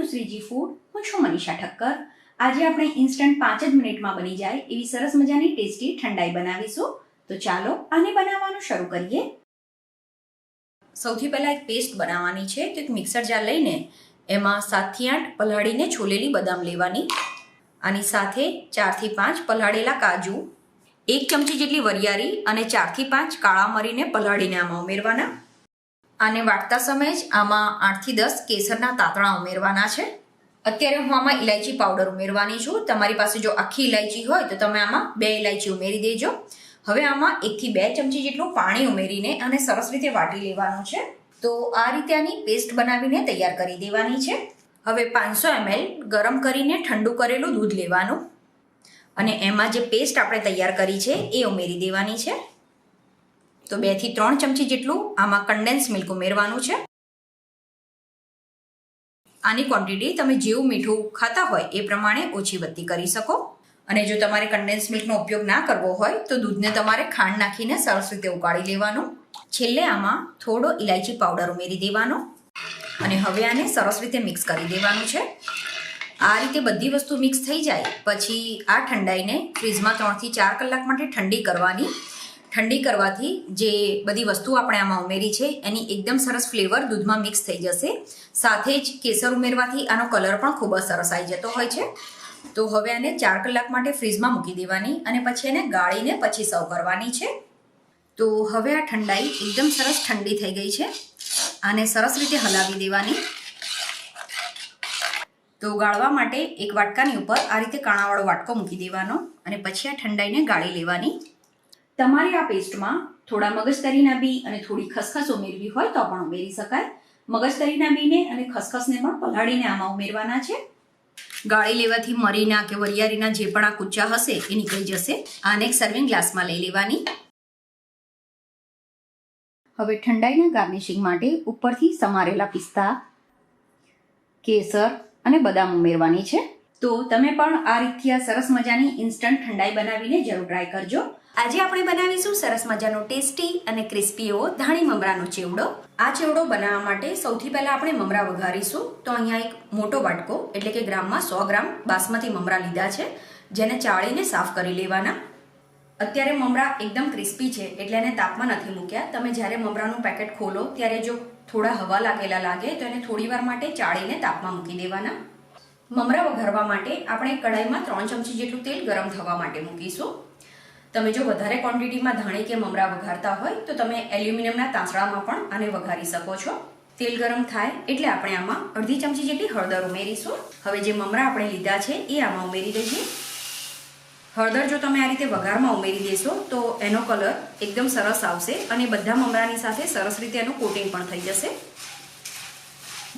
Two Shriji food. હું છું મનીષા ઠક્કર. આજે આપણે ઇન્સ્ટન્ટ 5 જ મિનિટમાં બની જાય એવી સરસ મજાની ટેસ્ટી ઠંડાઈ બનાવીશું. તો ચાલો આને બનાવવાનું શરૂ કરીએ. સૌથી પહેલા એક પેસ્ટ બનાવવાની છે. તો એક મિક્સર જાર લઈને એમાં 7 થી 8 પલાળીને છોલેલી બદામ લેવાની. આની સાથે 4 થી 5 પલાળેલા કાજુ, 1 ચમચી જેટલી વરિયાળી અને 4 થી 5 કાળા મરીને પલાળીને આમાં ઉમેરવાના. આને વાટતા સમયે જ આમાં 8 થી 10 કેસરના તાતણા ઉમેરવાના છે. અત્યારે હું આમાં ઇલાયચી પાવડર ઉમેરવાની છું. તમારી પાસે જો આખી ઇલાયચી હોય તો તમે આમાં 2 ઇલાયચી ઉમેરી દેજો. હવે આમાં 1 થી 2 ચમચી જેટલું પાણી ઉમેરીને આને સરસ રીતે વાટી લેવાનું છે. તો આ રીતે આની પેસ્ટ બનાવીને તૈયાર કરી દેવાની છે. હવે 500 ml ગરમ કરીને ઠંડુ કરેલું દૂધ લેવાનું અને એમાં જે પેસ્ટ આપણે તૈયાર કરી છે એ ઉમેરી દેવાની છે. તો 2 થી 3 ચમચી જેટલું આમાં કન્ડેન્સ મિલ્ક ઉમેરવાનું છે. આની ક્વોન્ટિટી તમે જેવું મીઠું ખાતા હોય એ પ્રમાણે ઓછી વધતી કરી શકો. અને જો તમારે કન્ડેન્સ મિલ્કનો ઉપયોગ ના કરવો હોય તો દૂધને તમારે ખાંડ નાખીને સરસ રીતે ઉકાળી લેવાનું. છેલ્લે આમાં થોડો ઇલાયચી પાવડર ઉમેરી દેવાનો અને હવે આને સરસ રીતે મિક્સ કરી દેવાનું છે. આ રીતે બધી વસ્તુ મિક્સ થઈ જાય પછી આ ઠંડાઈને ફ્રીજમાં 3 થી 4 કલાક માટે ઠંડી કરવાની. ઠંડી કરવાથી જે બધી વસ્તુ આપણે આમાં ઉમેરી છે એની એકદમ સરસ ફ્લેવર દૂધમાં મિક્સ થઈ જશે. સાથે જ કેસર ઉમેરવાથી આનો કલર પણ ખૂબ જ સરસ આવી જતો હોય છે. તો હવે આને 4 કલાક માટે ફ્રીજમાં મૂકી દેવાની અને પછી એને ગાળીને પછી સર્વ કરવાની છે. તો હવે આ ઠંડાઈ એકદમ સરસ ઠંડી થઈ ગઈ છે. આને સરસ રીતે હલાવી દેવાની. તો ગાળવા માટે એક વાટકાની ઉપર આ રીતે કાણાવાળો વાટકો મૂકી દેવાનો અને પછી આ ઠંડાઈને ગાળી લેવાની. તમારે આ પેસ્ટમાં થોડા મગજતરીના બી અને થોડી ખસખસ ઉમેરવી હોય તો પણ ઉમેરી શકાય. મગજતરીના બીને અને ખસખસને પણ પલાળીને આમાં ઉમેરવાના છે. ગાળી લેવાથી મરીના કે વરિયાળીના જે પણ આ કૂચા હશે એ નીકળી જશે. આને એક સર્વિંગ ગ્લાસમાં લઈ લેવાની. હવે ઠંડાઈના ગાર્નિશિંગ માટે ઉપરથી સમારેલા પિસ્તા, કેસર અને બદામ ઉમેરવાની છે. તો તમે પણ આ રીતથી આ સરસ મજાની ઇન્સ્ટન્ટ ઠંડાઈ બનાવીને જરૂર ટ્રાય કરજો. આજે આપણે બનાવીશું સરસ મજાનો ટેસ્ટી અને ક્રિસ્પી એવો ધાણી મમરાનો ચેવડો. આ ચેવડો બનાવવા માટે સૌથી પહેલા આપણે મમરા વઘારીશું. તો અહીંયા એક મોટો વાટકો એટલે કે ગ્રામમાં 100 ગ્રામ બાસમતી મમરા લીધા છે, જેને ચાળીને સાફ કરી લેવાના. અત્યારે મમરા એકદમ ક્રિસ્પી છે એટલે એને તાપમાં નથી મૂક્યા. તમે જ્યારે મમરાનું પેકેટ ખોલો ત્યારે જો થોડા હવા લાગેલા લાગે તો એને થોડી વાર માટે ચાળીને તાપમાં મૂકી દેવાના. મમરા વઘારવા માટે આપણે કઢાઈમાં 3 ચમચી જેટલું તેલ ગરમ થવા માટે મૂકીશું. તમે જો વધારે ક્વોન્ટિટીમાં ધાણી કે મમરા વઘારતા હોય તો તમે એલ્યુમિનિયમના તાંસળામાં પણ આને વઘારી શકો છો. તેલ ગરમ થાય એટલે આપણે આમાં અડધી ચમચી જેટલી હળદર ઉમેરીશું. હવે જે મમરા આપણે લીધા છે એ આમાં ઉમેરી દઈએ. હળદર જો તમે આ રીતે વઘારમાં ઉમેરી દેશો તો એનો કલર એકદમ સરસ આવશે અને બધા મમરાની સાથે સરસ રીતે એનું કોટિંગ પણ થઈ જશે.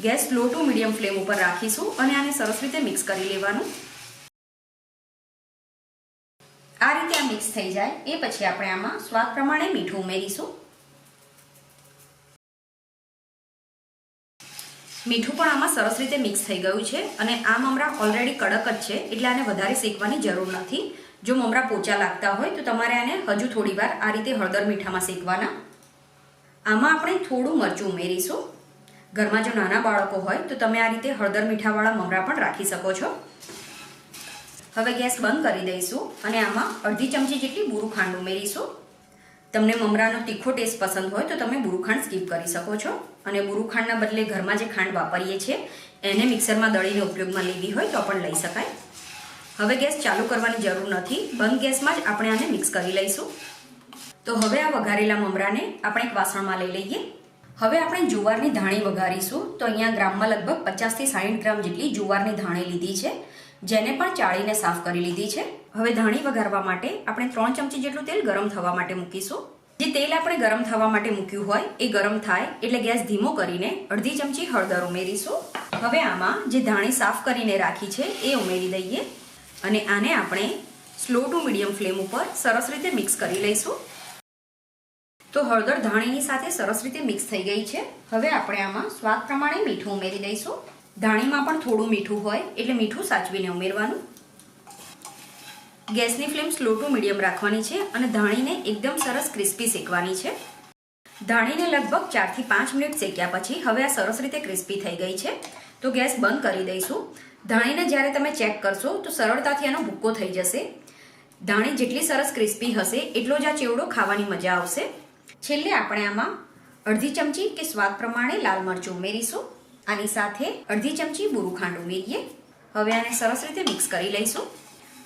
Gas low to medium flame ઉપર રાખીશું અને આને સરસ રીતે મિક્સ કરી લેવાનું. આ રીતે આ મિક્સ થઈ જાય એ પછી આપણે આમાં સ્વાદ પ્રમાણે મીઠું ઉમેરીશું. મીઠું પણ આમાં સરસ રીતે મિક્સ થઈ ગયું છે અને આ મમરા ઓલરેડી કડક જ છે એટલે આને વધારે શેકવાની જરૂર નથી. જો મમરા પોચા લાગતા હોય તો તમારે આને હજુ થોડી વાર આ રીતે હળદર મીઠામાં શેકવાના. આમાં આપણે થોડું મરચું ઉમેરીશું. ઘરમાં જો નાના બાળકો હોય તો તમે આ રીતે હળદર મીઠાવાળા મમરા પણ રાખી શકો છો. હવે ગેસ બંધ કરી દઈશું અને આમાં અડધી ચમચી જેટલી બુરુ ખાંડ ઉમેરીશું. તમને મમરાનો તીખો ટેસ્ટ પસંદ હોય તો તમે બુરુ ખાંડ સ્કીપ કરી શકો છો અને બુરુ ખાંડના બદલે ઘરમાં જે ખાંડ વાપરીએ છીએ એને મિક્સરમાં દળીને ઉપયોગમાં લેવી હોય તો પણ લઈ શકાય. હવે ગેસ ચાલુ કરવાની જરૂર નથી. બંધ ગેસમાં જ આપણે આને મિક્સ કરી લઈશું. તો હવે આ વઘારેલા મમરાને આપણે એક વાસણમાં લઈ લઈએ. હવે આપણે જુવારની ધાણી વઘારીશું. તો અહીંયા ગ્રામમાં લગભગ 50 થી 60 ગ્રામ જેટલી જુવારની ધાણી લીધી છે, જેને પણ ચાળીને સાફ કરી લીધી છે. હવે ધાણી વઘારવા માટે આપણે 3 ચમચી જેટલું તેલ ગરમ થવા માટે મૂકીશું. જે તેલ આપણે ગરમ થવા માટે મૂક્યું હોય એ ગરમ થાય એટલે ગેસ ધીમો કરીને અડધી ચમચી હળદર ઉમેરીશું. હવે આમાં જે ધાણી સાફ કરીને રાખી છે એ ઉમેરી દઈએ અને આને આપણે સ્લો ટુ મીડિયમ ફ્લેમ ઉપર સરસ રીતે મિક્સ કરી લઈશું. તો હળદર ધાણીની સાથે સરસ રીતે મિક્સ થઈ ગઈ છે. હવે આપણે આમાં સ્વાદ પ્રમાણે મીઠું ઉમેરી દઈશું. ધાણીમાં પણ થોડું મીઠું હોય એટલે મીઠું સાચવીને ઉમેરવાનું. ગેસની ફ્લેમ સ્લો ટુ મીડિયમ રાખવાની છે અને ધાણીને એકદમ સરસ ક્રિસ્પી શેકવાની છે. ધાણીને લગભગ 4 થી 5 મિનિટ શેક્યા પછી હવે આ સરસ રીતે ક્રિસ્પી થઈ ગઈ છે. તો ગેસ બંધ કરી દઈશું. ધાણીને જ્યારે તમે ચેક કરશો તો સરળતાથી આનો ભૂક્કો થઈ જશે. ધાણી જેટલી સરસ ક્રિસ્પી હશે એટલો જ આ ચેવડો ખાવાની મજા આવશે. છેલ્લે આપણે આમાં અડધી ચમચી કે સ્વાદ પ્રમાણે લાલ મરચું ઉમેરીશું. આની સાથે અડધી ચમચી બુરું ખાંડ ઉમેરીએ. હવે આને સરસ રીતે મિક્સ કરી લઈશું.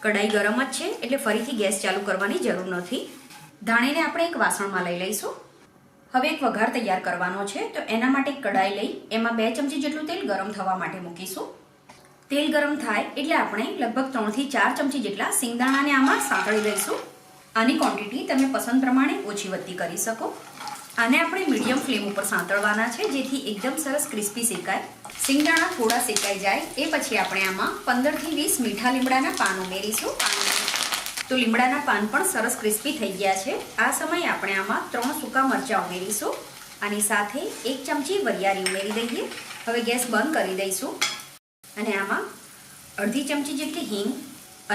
કઢાઈ ગરમ જ છે એટલે ફરીથી ગેસ ચાલુ કરવાની જરૂર નથી. ધાણીને આપણે એક વાસણમાં લઈ લઈશું. હવે એક વઘાર તૈયાર કરવાનો છે તો એના માટે એક કઢાઈ લઈ એમાં 2 ચમચી જેટલું તેલ ગરમ થવા માટે મૂકીશું. તેલ ગરમ થાય એટલે આપણે લગભગ 3 થી 4 ચમચી જેટલા સિંગદાણાને આમાં સાંતળી લઈશું. આની ક્વોન્ટિટી તમે પસંદ પ્રમાણે ઓછી વધતી કરી શકો. આને આપણે મીડિયમ ફ્લેમ ઉપર સાંતળવાના છે જેથી એકદમ સરસ ક્રિસ્પી શેકાય. સિંગદાણા થોડા શેકાઈ જાય એ પછી આપણે આમાં 15 થી 20 મીઠા લીમડાના પાન ઉમેરીશું. તો લીમડાના પાન પણ સરસ ક્રિસ્પી થઈ ગયા છે. આ સમયે આપણે આમાં 3 સૂકા મરચાં ઉમેરીશું. આની સાથે 1 ચમચી વરિયાળી ઉમેરી દઈએ. હવે ગેસ બંધ કરી દઈશું અને આમાં અડધી ચમચી જેટલી હિંગ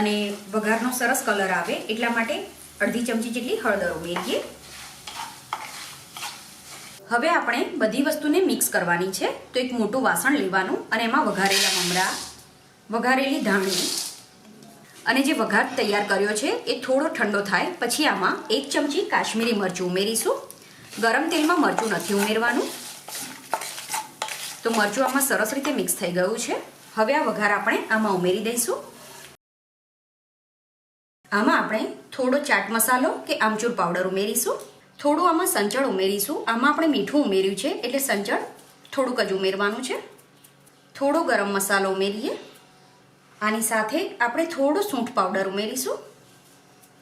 અને વઘારનો સરસ કલર આવે એટલા માટે અડધી ચમચી જેટલી હળદર ઉમેરીએ. હવે આપણે બધી વસ્તુને મિક્સ કરવાની છે. તો એક મોટું વાસણ લેવાનું અને એમાં વઘારેલા મમરા, વઘારેલી ધાણી અને જે વઘાર તૈયાર કર્યો છે એ થોડો ઠંડો થાય પછી આમાં 1 ચમચી કાશ્મીરી મરચું ઉમેરીશું. ગરમ તેલમાં મરચું નથી ઉમેરવાનું. તો મરચું આમાં સરસ રીતે મિક્સ થઈ ગયું છે. હવે આ વઘાર આપણે આમાં ઉમેરી દઈશું. આમાં આપણે થોડો ચાટ મસાલો કે આમચૂર પાવડર ઉમેરીશું. થોડું આમાં સંચળ ઉમેરીશું. આમાં આપણે મીઠું ઉમેર્યું છે એટલે સંચળ થોડુંક જ ઉમેરવાનું છે. થોડો ગરમ મસાલો ઉમેરીએ. આની સાથે આપણે થોડો સૂંઠ પાવડર ઉમેરીશું.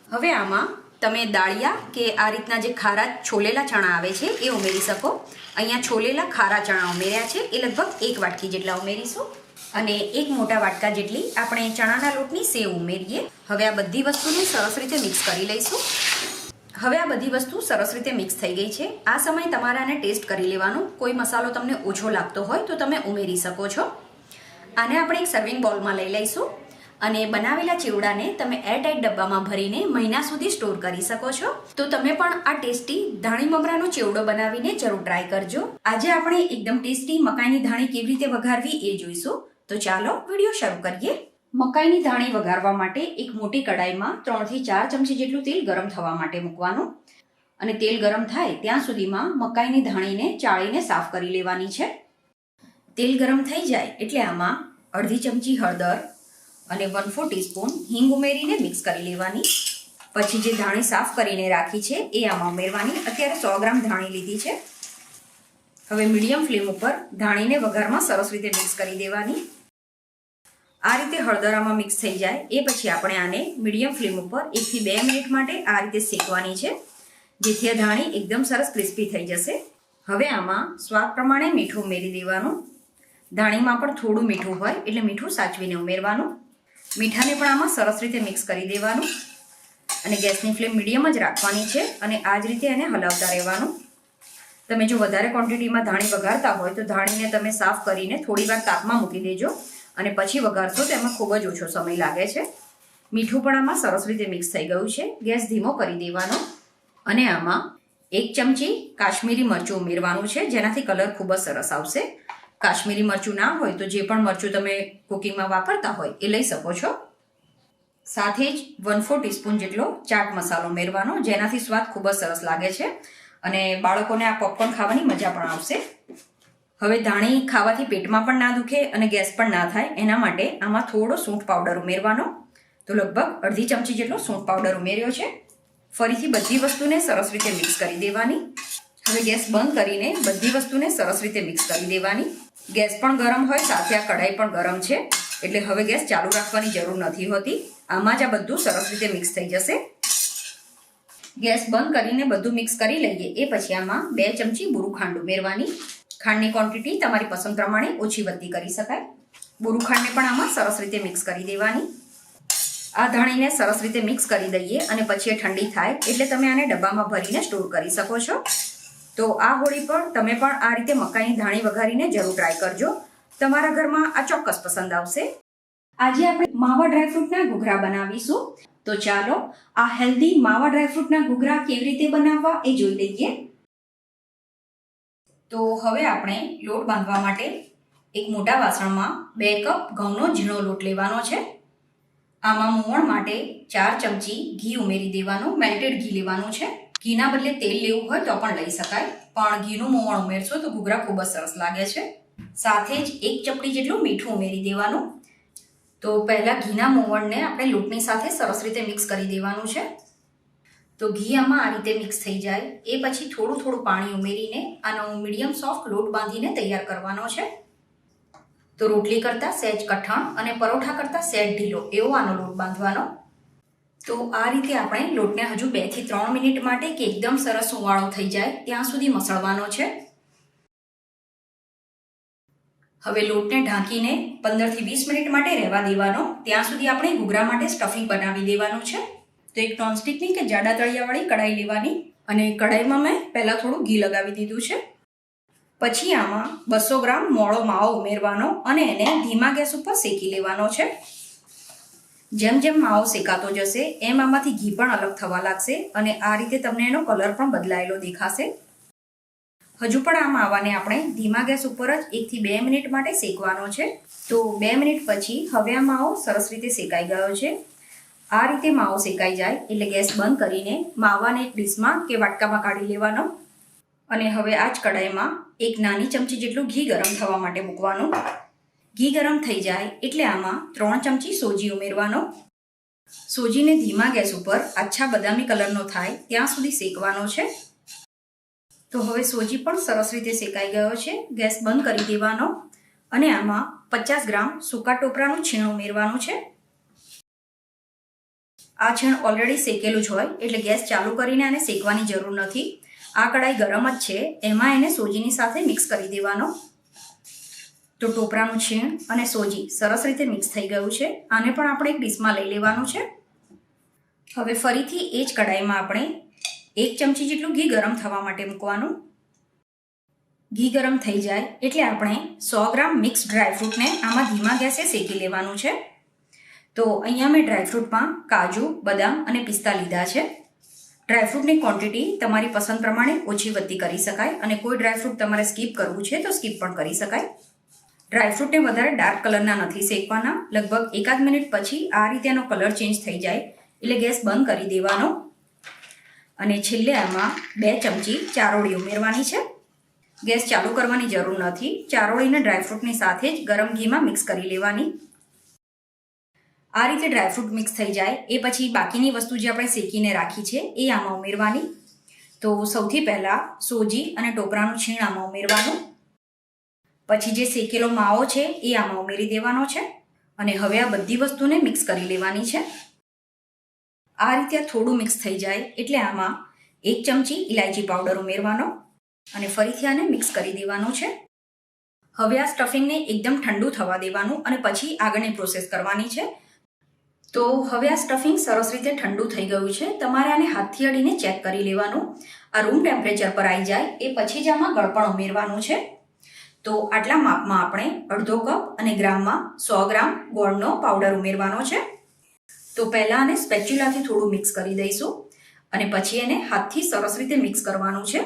હવે આમાં તમે દાળિયા કે આ રીતના જે ખારા છોલેલા ચણા આવે છે એ ઉમેરી શકો. અહીંયા છોલેલા ખારા ચણા ઉમેર્યા છે એ લગભગ 1 વાટકી જેટલા ઉમેરીશું. અને 1 મોટા વાટકા જેટલી આપણે ચણાના લોટની સેવ ઉમેરીએ. હવે આ બધી વસ્તુને સરસ રીતે મિક્સ કરી લઈશું. હવે આ બધી વસ્તુ સરસ રીતે મિક્સ થઈ ગઈ છે. આ સમયે તમારે આને ટેસ્ટ કરી લેવાનું. કોઈ મસાલો તમને ઓછો લાગતો હોય તો તમે ઉમેરી શકો છો. આને આપણે એક સર્વિંગ બોલમાં લઈ લઈશું અને બનાવેલા ચેવડાને તમે એરટાઇટ ડબ્બામાં ભરીને મહિના સુધી સ્ટોર કરી શકો છો. તો તમે પણ આ ટેસ્ટી ધાણી મમરાનો ચેવડો બનાવીને જરૂર ટ્રાય કરજો. આજે આપણે એકદમ ટેસ્ટી મકાઈની ધાણી કેવી રીતે વઘારવી એ જોઈશું. તો ચાલો વિડીયો શરૂ કરીએ. મકાઈની ધાણી વઘારવા માટે એક મોટી કઢાઈમાં 3 થી 4 ચમચી જેટલું તેલ ગરમ થવા માટે મૂકવાનું અને તેલ ગરમ થાય ત્યાં સુધીમાં મકાઈની ધાણીને ચાળીને સાફ કરી લેવાની છે. તેલ ગરમ થઈ જાય એટલે આમાં અડધી ચમચી હળદર અને 1/4 ટીસ્પૂન હિંગ ઉમેરીને મિક્સ કરી લેવાની. પછી જે ધાણી સાફ કરીને રાખી છે એ આમાં ઉમેરવાની. અત્યારે 100 ગ્રામ ધાણી લીધી છે. હવે મીડિયમ ફ્લેમ ઉપર ધાણીને વઘારમાં સરસ રીતે મિક્સ કરી દેવાની. આ રીતે હળદર આમાં મિક્સ થઈ જાય એ પછી આપણે આને મીડિયમ ફ્લેમ ઉપર 1 થી 2 મિનિટ માટે આ રીતે શેકવાની છે જેથી આ ધાણી એકદમ સરસ ક્રિસ્પી થઈ જશે. હવે આમાં સ્વાદ પ્રમાણે મીઠું ઉમેરી દેવાનું. ધાણીમાં પણ થોડું મીઠું હોય એટલે મીઠું સાચવીને ઉમેરવાનું. મીઠાને પણ આમાં સરસ રીતે મિક્સ કરી દેવાનું અને ગેસની ફ્લેમ મીડિયમ જ રાખવાની છે અને આ જ રીતે એને હલાવતા રહેવાનું. તમે જો વધારે ક્વોન્ટિટીમાં ધાણી વઘારતા હોય તો ધાણીને તમે સાફ કરીને થોડીવાર તાપમાં મૂકી દેજો અને પછી વઘારશો તો એમાં ખૂબ જ ઓછો સમય લાગે છે. મીઠું પણ આમાં સરસ રીતે મિક્સ થઈ ગયું છે. ગેસ ધીમો કરી દેવાનો અને આમાં 1 ચમચી કાશ્મીરી મરચું ઉમેરવાનું છે જેનાથી કલર ખૂબ જ સરસ આવશે. કાશ્મીરી મરચું ના હોય તો જે પણ મરચું તમે કુકિંગમાં વાપરતા હોય એ લઈ શકો છો. સાથે જ 1/4 ટીસ્પૂન જેટલો ચાટ મસાલો ઉમેરવાનો જેનાથી સ્વાદ ખૂબ જ સરસ લાગે છે અને બાળકોને આ પોપકોર્ન ખાવાની મજા પણ આવશે. હવે ધાણી ખાવાથી પેટમાં પણ ના દુખે અને ગેસ પણ ના થાય એના માટે આમાં થોડો સૂંઠ પાવડર ઉમેરવાનો. તો લગભગ અડધી ચમચી જેટલો સૂંઠ પાવડર ઉમેર્યો છે. ફરીથી બધી વસ્તુને સરસ રીતે મિક્સ કરી દેવાની. હવે ગેસ બંધ કરીને બધી વસ્તુને સરસ રીતે મિક્સ કરી દેવાની. ગેસ પણ ગરમ હોય સાથે આ કઢાઈ પણ ગરમ છે એટલે હવે ગેસ ચાલુ રાખવાની જરૂર નથી હોતી. આમાં જ આ બધું સરસ રીતે મિક્સ થઈ જશે. ગેસ બંધ કરીને બધું મિક્સ કરી લઈએ એ પછી આમાં 2 ચમચી બુરું ખાંડ ઉમેરવાની. ખાંડની ક્વોન્ટિટી તમારી પસંદ પ્રમાણે ઓછી વધતી કરી શકાય. બુરું ખાંડને પણ આમાં સરસ રીતે મિક્સ કરી દેવાની. આ ધાણીને સરસ રીતે મિક્સ કરી દઈએ અને પછી એ ઠંડી થાય એટલે તમે આને ડબ્બામાં ભરીને સ્ટોર કરી શકો છો. તો આ હોળી પર તમે પણ આ રીતે મકાઈની ધાણી વઘારીને જરૂર ટ્રાય કરજો. તમારા ઘરમાં આ ચોક્કસ પસંદ આવશે. આજે આપણે માવા ડ્રાયફ્રૂટના ઘૂઘરા બનાવીશું. તો ચાલો આ હેલ્ધી માવા ડ્રાયફ્રૂટના ઘૂઘરા કેવી રીતે બનાવવા એ જોઈ લઈએ. તો હવે આપણે લોટ બાંધવા માટે એક મોટા વાસણમાં 2 કપ ઘઉંનો ઝીણો લોટ લેવાનો છે. આમાં મોવણ માટે 4 ચમચી ઘી ઉમેરી દેવાનું. મેલ્ટેડ ઘી લેવાનું છે. ઘીના બદલે તેલ લેવું હોય તો પણ લઈ શકાય, પણ ઘીનું મોવણ ઉમેરશો તો ઘૂઘરા ખૂબ જ સરસ લાગે છે. સાથે જ 1 ચપટી જેટલું મીઠું ઉમેરી દેવાનું. તો પહેલા ઘીના મોવણને આપણે લોટની સાથે સરસ રીતે મિક્સ કરી દેવાનું છે. તો ઘી આમાં આ રીતે મિક્સ થઈ જાય એ પછી થોડું થોડું પાણી ઉમેરીને આનો મીડિયમ સોફ્ટ લોટ બાંધીને તૈયાર કરવાનો છે. તો રોટલી કરતાં સહેજ કઠણ અને પરોઠા કરતાં સહેજ ઢીલો એવો આનો લોટ બાંધવાનો. તો આ રીતે આપણે લોટને હજુ 2 થી 3 મિનિટ માટે કે એકદમ સરસ ઉવાળો થઈ જાય ત્યાં સુધી મસળવાનો છે. હવે લોટને ઢાંકીને 15 થી 20 મિનિટ માટે રહેવા દેવાનો. ત્યાં સુધી આપણે ઘૂઘરા માટે સ્ટફિંગ બનાવી દેવાનું છે. તો એક નોનસ્ટિકની કે જાડા તળિયાવાળી કઢાઈ લેવાની અને કઢાઈમાં મેં પહેલાં થોડું ઘી લગાવી દીધું છે. પછી આમાં 200 ગ્રામ મોળો માવો ઉમેરવાનો અને એને ધીમા ગેસ ઉપર શેકી લેવાનો છે. જેમ જેમ માવો શેકાતો જશે એમ આમાંથી ઘી પણ અલગ થવા લાગશે અને આ રીતે તમને એનો કલર પણ બદલાયેલો દેખાશે. હજુ પણ આ માવાને આપણે ધીમા ગેસ ઉપર જ 1 થી 2 મિનિટ માટે શેકવાનો છે. તો 2 મિનિટ પછી હવે આ માવો સરસ રીતે શેકાઈ ગયો છે. આ રીતે માવો શેકાઈ જાય એટલે ગેસ બંધ કરીને માવાને એક ડીશમાં કે વાટકામાં કાઢી લેવાનો અને હવે આ જ કઢાઈમાં 1 નાની ચમચી જેટલું ઘી ગરમ થવા માટે મૂકવાનું. ઘી ગરમ થઈ જાય એટલે આમાં 3 ચમચી સોજી ઉમેરવાનો. સોજીને ધીમા ગેસ ઉપર આછા બદામી કલરનો થાય ત્યાં સુધી શેકવાનો છે. તો હવે સોજી પણ સરસ રીતે શેકાઈ ગયો છે. ગેસ બંધ કરી દેવાનો અને આમાં 50 ગ્રામ સૂકા ટોપરાનું છીણ ઉમેરવાનું છે. આ છીણ ઓલરેડી શેકેલું જ હોય એટલે ગેસ ચાલુ કરીને આને શેકવાની જરૂર નથી. આ કઢાઈ ગરમ જ છે એમાં એને સોજીની સાથે મિક્સ કરી દેવાનો. તો ટોપરાનું છીણ અને સોજી સરસ રીતે મિક્સ થઈ ગયું છે. આને પણ આપણે એક ડીશમાં લઈ લેવાનું છે. હવે ફરીથી એ જ કઢાઈમાં આપણે 1 ચમચી જેટલું ઘી ગરમ થવા માટે મૂકવાનું. ઘી ગરમ થઈ જાય એટલે આપણે 100 ગ્રામ મિક્સ ડ્રાયફ્રૂટને આમાં ધીમા ગેસે શેકી લેવાનું છે. તો અહીંયા મેં ડ્રાયફ્રૂટમાં કાજુ, બદામ અને પિસ્તા લીધા છે. ડ્રાયફ્રૂટની ક્વોન્ટિટી તમારી પસંદ પ્રમાણે ઓછી વધતી કરી શકાય અને કોઈ ડ્રાયફ્રૂટ તમારે સ્કીપ કરવું છે તો સ્કીપ પણ કરી શકાય. ડ્રાયફ્રૂટને વધારે ડાર્ક કલરના નથી શેકવાના. લગભગ 1 મિનિટ પછી આ રીતે એનો કલર ચેન્જ થઈ જાય એટલે ગેસ બંધ કરી દેવાનો અને છેલ્લે આમાં 2 ચમચી ચારોળી ઉમેરવાની છે. ગેસ ચાલુ કરવાની જરૂર નથી. ચારોળીને ડ્રાયફ્રૂટની સાથે જ ગરમ ઘીમાં મિક્સ કરી લેવાની. આ રીતે ડ્રાયફ્રૂટ મિક્સ થઈ જાય એ પછી બાકીની વસ્તુ જે આપણે શેકીને રાખી છે એ આમાં ઉમેરવાની. તો સૌથી પહેલાં સોજી અને ટોપરાનું છીણ આમાં ઉમેરવાનું. પછી જે શેકેલો માવો છે એ આમાં ઉમેરી દેવાનો છે અને હવે આ બધી વસ્તુને મિક્સ કરી લેવાની છે. આ રીતે થોડું મિક્સ થઈ જાય એટલે આમાં 1 ચમચી ઇલાયચી પાવડર ઉમેરવાનો અને ફરીથી આને મિક્સ કરી દેવાનું છે. હવે આ સ્ટફિંગને એકદમ ઠંડુ થવા દેવાનું અને પછી આગળની પ્રોસેસ કરવાની છે. તો હવે આ સ્ટફિંગ સરસ રીતે ઠંડુ થઈ ગયું છે. તમારે આને હાથથી અડીને ચેક કરી લેવાનું. આ રૂમ ટેમ્પરેચર પર આવી જાય એ પછી જ આમાં ગળપણ ઉમેરવાનું છે. તો આટલા માપમાં આપણે અડધો કપ અને ગ્રામમાં 100 ગ્રામ ગોળનો પાવડર ઉમેરવાનો છે. તો પહેલાં આને સ્પેચ્યુલાથી થોડું મિક્સ કરી દઈશું અને પછી એને હાથથી સરસ રીતે મિક્સ કરવાનું છે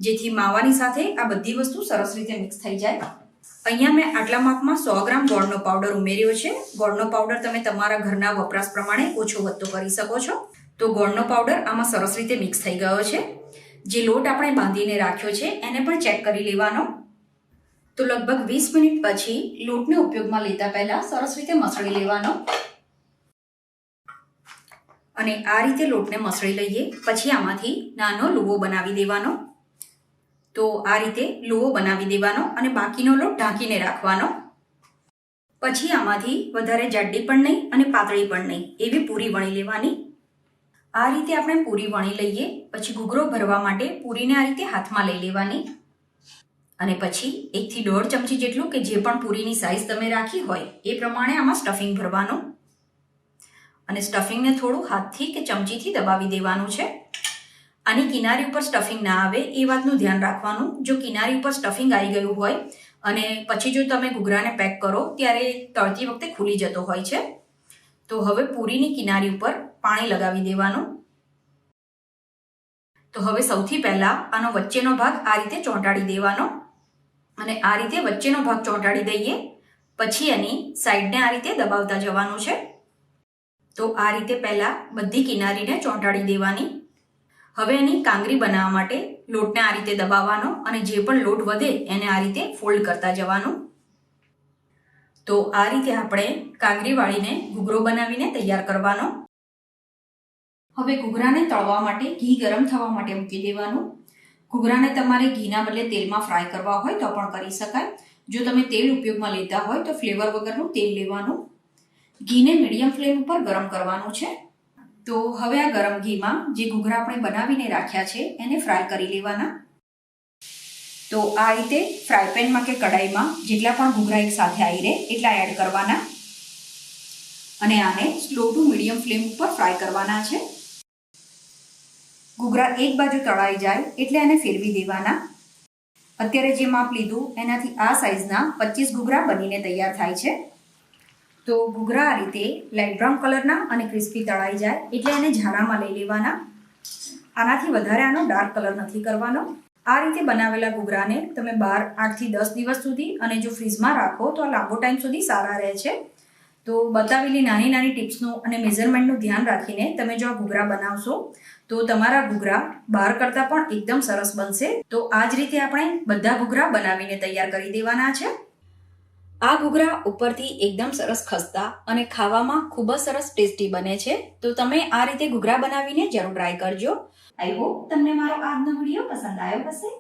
જેથી માવાની સાથે આ બધી વસ્તુ સરસ રીતે મિક્સ થઈ જાય. અહીંયા મેં આટલા માપમાં 100 ગ્રામ ગોળનો પાવડર ઉમેર્યો છે. ગોળનો પાવડર તમે તમારા ઘરના વપરાશ પ્રમાણે ઓછો વધતો કરી શકો છો. તો ગોળનો પાવડર આમાં સરસ રીતે મિક્સ થઈ ગયો છે. જે લોટ આપણે બાંધીને રાખ્યો છે એને પણ ચેક કરી લેવાનો. તો લગભગ 20 મિનિટ પછી લોટને ઉપયોગમાં લેતા પહેલા સરસ રીતે મસળી લેવાનો અને આ રીતે લોટને મસળી લઈએ પછી આમાંથી નાનો લુવો બનાવી દેવાનો. તો આ રીતે લુવો બનાવી દેવાનો અને બાકીનો લોટ ઢાંકીને રાખવાનો. પછી આમાંથી વધારે જાડી પણ નહીં અને પાતળી પણ નહીં એવી પૂરી વણી લેવાની. આ રીતે આપણે પૂરી વણી લઈએ પછી ઘૂઘરો ભરવા માટે પૂરીને આ રીતે હાથમાં લઈ લેવાની અને પછી 1 થી 1.5 ચમચી જેટલું કે જે પણ પૂરીની સાઈઝ તમે રાખી હોય એ પ્રમાણે આમાં સ્ટફિંગ ભરવાનું અને સ્ટફિંગને થોડું હાથથી કે ચમચીથી દબાવી દેવાનું છે. આની કિનારી ઉપર સ્ટફિંગ ના આવે એ વાતનું ધ્યાન રાખવાનું. જો કિનારી ઉપર સ્ટફિંગ આવી ગયું હોય અને પછી જો તમે ઘૂઘરાને પેક કરો ત્યારે તળતી વખતે ખુલી જતો હોય છે. તો હવે પૂરીની કિનારી ઉપર પાણી લગાવી દેવાનું. તો હવે સૌથી પહેલા આનો વચ્ચેનો ભાગ આ રીતે ચોંટાડી દેવાનો અને આ રીતે વચ્ચેનો ભાગ ચોંટાડી દઈએ. પછી એની સાઈડને આ રીતે દબાવતા જવાનું છે. તો આ રીતે પહેલા બધી કિનારીને ચોંટાડી દેવાની. હવે એની કાંગરી બનાવવા માટે લોટને આ રીતે દબાવવાનો અને જે પણ લોટ વધે એને આ રીતે ફોલ્ડ કરતા જવાનું. તો આ રીતે આપણે કાંગરી વાળીને ઘૂઘરો બનાવીને તૈયાર કરવાનો. હવે ઘૂઘરાને તળવા માટે ઘી ગરમ થવા માટે મૂકી દેવાનું. ઘૂઘરાને તમારે ઘીના બદલે તેલમાં ફ્રાય કરવા હોય તો પણ કરી શકાય. જો તમે તેલ ઉપયોગમાં લેતા હોય તો ફ્લેવર વગરનું તેલ લેવાનું. ઘીને મીડિયમ ફ્લેમ ઉપર ગરમ કરવાનું છે. તો હવે આ ગરમ ઘીમાં જે ઘૂઘરા આપણે બનાવીને રાખ્યા છે એને ફ્રાય કરી લેવાના. તો આ રીતે ફ્રાય પેનમાં કે કડાઈમાં જેટલા પણ ઘૂઘરા એક સાથે આવી રહે એટલા એડ કરવાના અને આને સ્લો ટુ મીડિયમ ફ્લેમ ઉપર ફ્રાય કરવાના છે. ઘૂઘરા એક બાજુ તળાઈ જાય એટલે એને ફેરવી દેવાના. અત્યારે જે માપ લીધું એનાથી આ સાઈઝના 25 ઘૂઘરા બનીને તૈયાર થાય છે. તો ઘૂઘરા આ રીતે લાઇટ બ્રાઉન કલરના અને ક્રિસ્પી તળાઈ જાય એટલે એને ઝાડામાં લઈ લેવાના. આનાથી વધારે આનો ડાર્ક કલર નથી કરવાનો. આ રીતે બનાવેલા ઘૂઘરાને તમે 8 થી 10 દિવસ સુધી અને જો ફ્રીઝમાં રાખો તો આ લાંબો ટાઈમ સુધી સારા રહે છે. તો બતાવેલી નાની નાની ટિપ્સનું અને મેઝરમેન્ટનું ધ્યાન રાખીને તમે જો આ ઘૂઘરા બનાવશો તો તમારા ઘૂઘરા બહાર કરતાં પણ એકદમ સરસ બનશે. તો આ જ રીતે આપણે બધા ઘૂઘરા બનાવીને તૈયાર કરી દેવાના છે. આ ઘૂઘરા ઉપરથી એકદમ સરસ ખસ્તા અને ખાવામાં ખૂબ જ સરસ ટેસ્ટી બને છે. તો તમે આ રીતે ઘૂઘરા બનાવીને જરૂર ટ્રાય કરજો. આઈ હોપ તમને મારો આજનો વિડીયો પસંદ આવ્યો હશે.